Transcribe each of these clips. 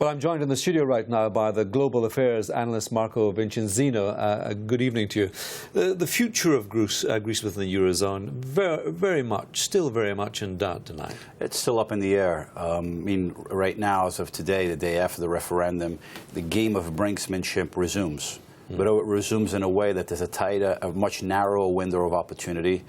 Well, I'm joined in the studio right now by the global affairs analyst Marco Vicenzino. Good evening to you. The future of Greece within the Eurozone, still very much in doubt tonight. It's still up in the air. I mean, right now, as of today, the day after the referendum, the game of brinksmanship resumes. But it resumes in a way that there's a much narrower window of opportunity.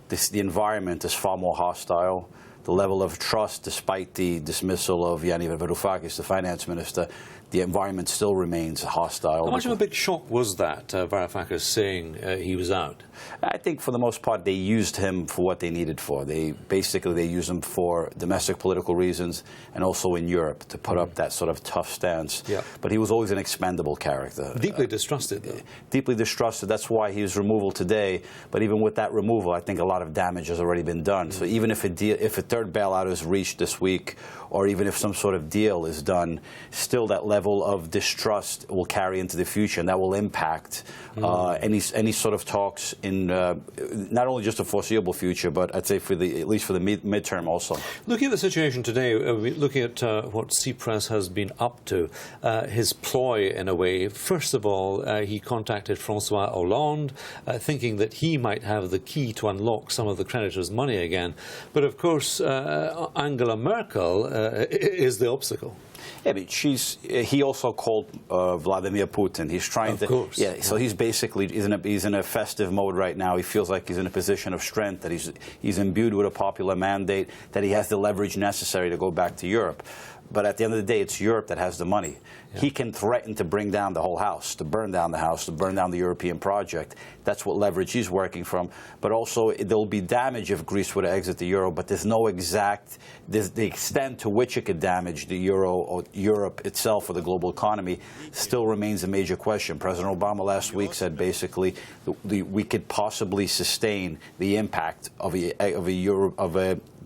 The environment is far more hostile. The level of trust, despite the dismissal of Yannis Varoufakis, the finance minister, the environment still remains hostile. How much of a big shock was that, Varoufakis saying he was out? I think for the most part they used him for what they needed for. They used him for domestic political reasons and also in Europe to put up that sort of tough stance. Yeah. But he was always an expendable character. Deeply distrusted, though. Deeply distrusted. That's why his removal today. But even with that removal, I think a lot of damage has already been done. So even if a third bailout is reached this week, or even if some sort of deal is done, still that level of distrust will carry into the future, and that will impact any sort of talks in not only just the foreseeable future, but I'd say at least for the midterm also. Looking at the situation today, looking at what Tsipras has been up to, his ploy in a way. First of all, he contacted François Hollande, thinking that he might have the key to unlock some of the creditors' money again. But of course, Angela Merkel is the obstacle. Yeah, but he also called Vladimir Putin. He's trying to. Of course. Yeah, so he's basically he's in a festive mode right now. He feels like he's in a position of strength, that he's imbued with a popular mandate, that he has the leverage necessary to go back to Europe. But at the end of the day, it's Europe that has the money. Yeah. He can threaten to bring down the whole house, to burn down the house, to burn down the European project. That's what leverage he's working from. But also, there'll be damage if Greece were to exit the euro, but there's no the extent to which it could damage the euro or Europe itself or the global economy still remains a major question. President Obama last week said basically we could possibly sustain the impact of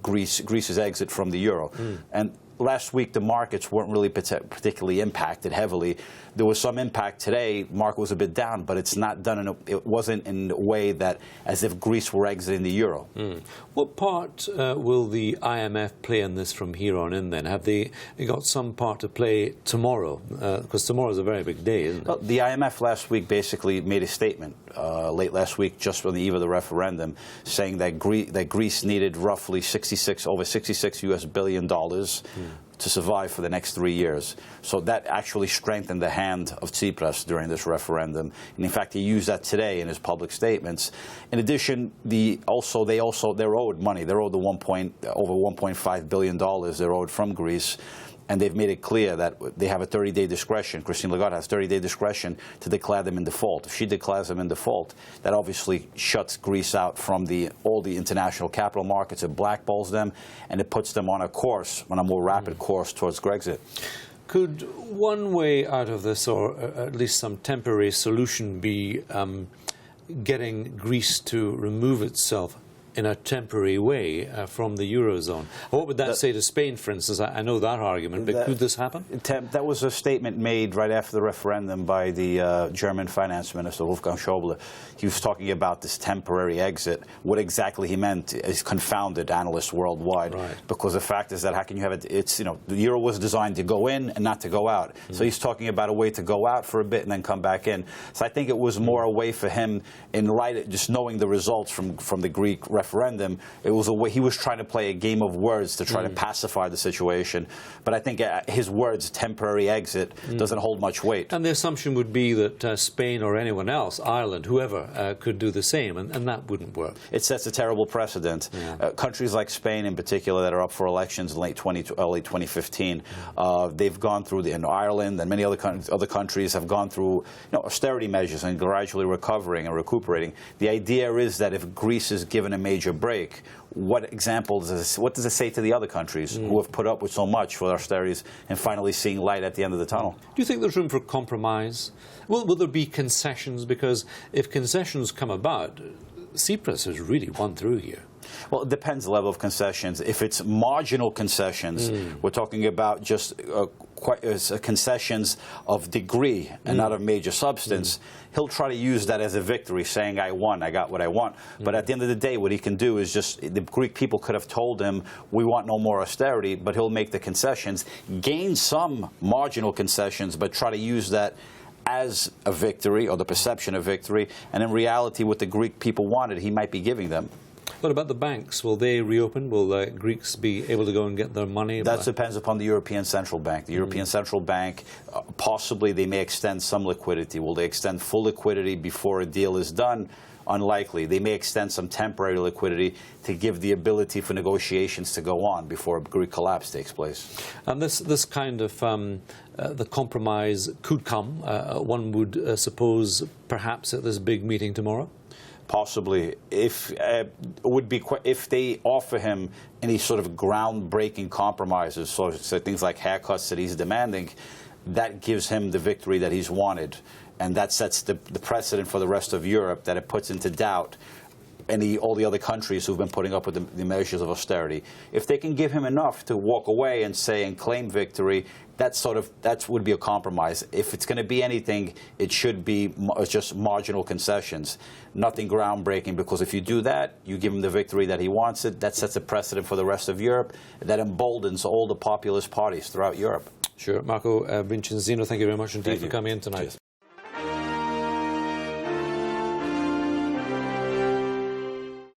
Greece's exit from the euro. And last week, the markets weren't really particularly impacted heavily. There was some impact today. Market was a bit down, but it's not done. It wasn't in a way that as if Greece were exiting the euro. What part will the IMF play in this from here on in? Then have they got some part to play tomorrow? Because tomorrow is a very big day, isn't it? Well, the IMF last week basically made a statement late last week, just on the eve of the referendum, saying that Greece needed roughly over $66 US billion to survive for the next 3 years. So that actually strengthened the hand of Tsipras during this referendum. And in fact, he used that today in his public statements. In addition, they're owed money. They're owed over $1.5 billion they're owed from Greece. And they've made it clear that they have a 30-day discretion. Christine Lagarde has 30-day discretion to declare them in default. If she declares them in default, that obviously shuts Greece out from all the international capital markets. It blackballs them, and it puts them on a more rapid course towards Grexit. Could one way out of this, or at least some temporary solution, be getting Greece to remove itself in a temporary way from the Eurozone? What would that say to Spain, for instance? I know that argument, but could this happen? That was a statement made right after the referendum by the German finance minister, Wolfgang Schäuble. He was talking about this temporary exit. What exactly he meant is confounded analysts worldwide. Right. Because the fact is that how can you have it? The euro was designed to go in and not to go out. So he's talking about a way to go out for a bit and then come back in. So I think it was more a way for him, in light of just knowing the results from the Greek referendum, it was a way he was trying to play a game of words to try to pacify the situation. But I think his words, temporary exit, doesn't hold much weight. And the assumption would be that Spain or anyone else, Ireland, whoever, could do the same, and that wouldn't work. It sets a terrible precedent. Yeah. Countries like Spain, in particular, that are up for elections in late 2015, they've gone through, and Ireland and many other countries have gone through austerity measures and gradually recovering and recuperating. The idea is that if Greece is given a major break, what does it say to the other countries who have put up with so much for austerities and finally seeing light at the end of the tunnel? Do you think there's room for compromise? Will there be concessions? Because if concessions come about, Tsipras has really won through here. Well, it depends the level of concessions. If it's marginal concessions, we're talking about just concessions of degree and not of major substance, he'll try to use that as a victory, saying, I won, I got what I want. But at the end of the day, what he can do is just, the Greek people could have told him, we want no more austerity, but he'll make the concessions, gain some marginal concessions, but try to use that as a victory, or the perception of victory, and in reality, what the Greek people wanted, he might be giving them. What about the banks? Will they reopen? Will Greeks be able to go and get their money? That depends upon the European Central Bank. The European Central Bank, possibly they may extend some liquidity. Will they extend full liquidity before a deal is done? Unlikely. They may extend some temporary liquidity to give the ability for negotiations to go on before a Greek collapse takes place. And this kind of the compromise could come, one would suppose, perhaps at this big meeting tomorrow? Possibly. If they offer him any sort of groundbreaking compromises, so things like haircuts that he's demanding, that gives him the victory that he's wanted. And that sets the precedent for the rest of Europe, that it puts into doubt all the other countries who've been putting up with the measures of austerity. If they can give him enough to walk away and say and claim victory, that would be a compromise. If it's going to be anything, it should be just marginal concessions, nothing groundbreaking, because if you do that, you give him the victory that he wants it. That sets a precedent for the rest of Europe. That emboldens all the populist parties throughout Europe. Sure. Marco Vicenzino, thank you very much indeed for coming in tonight. Cheers.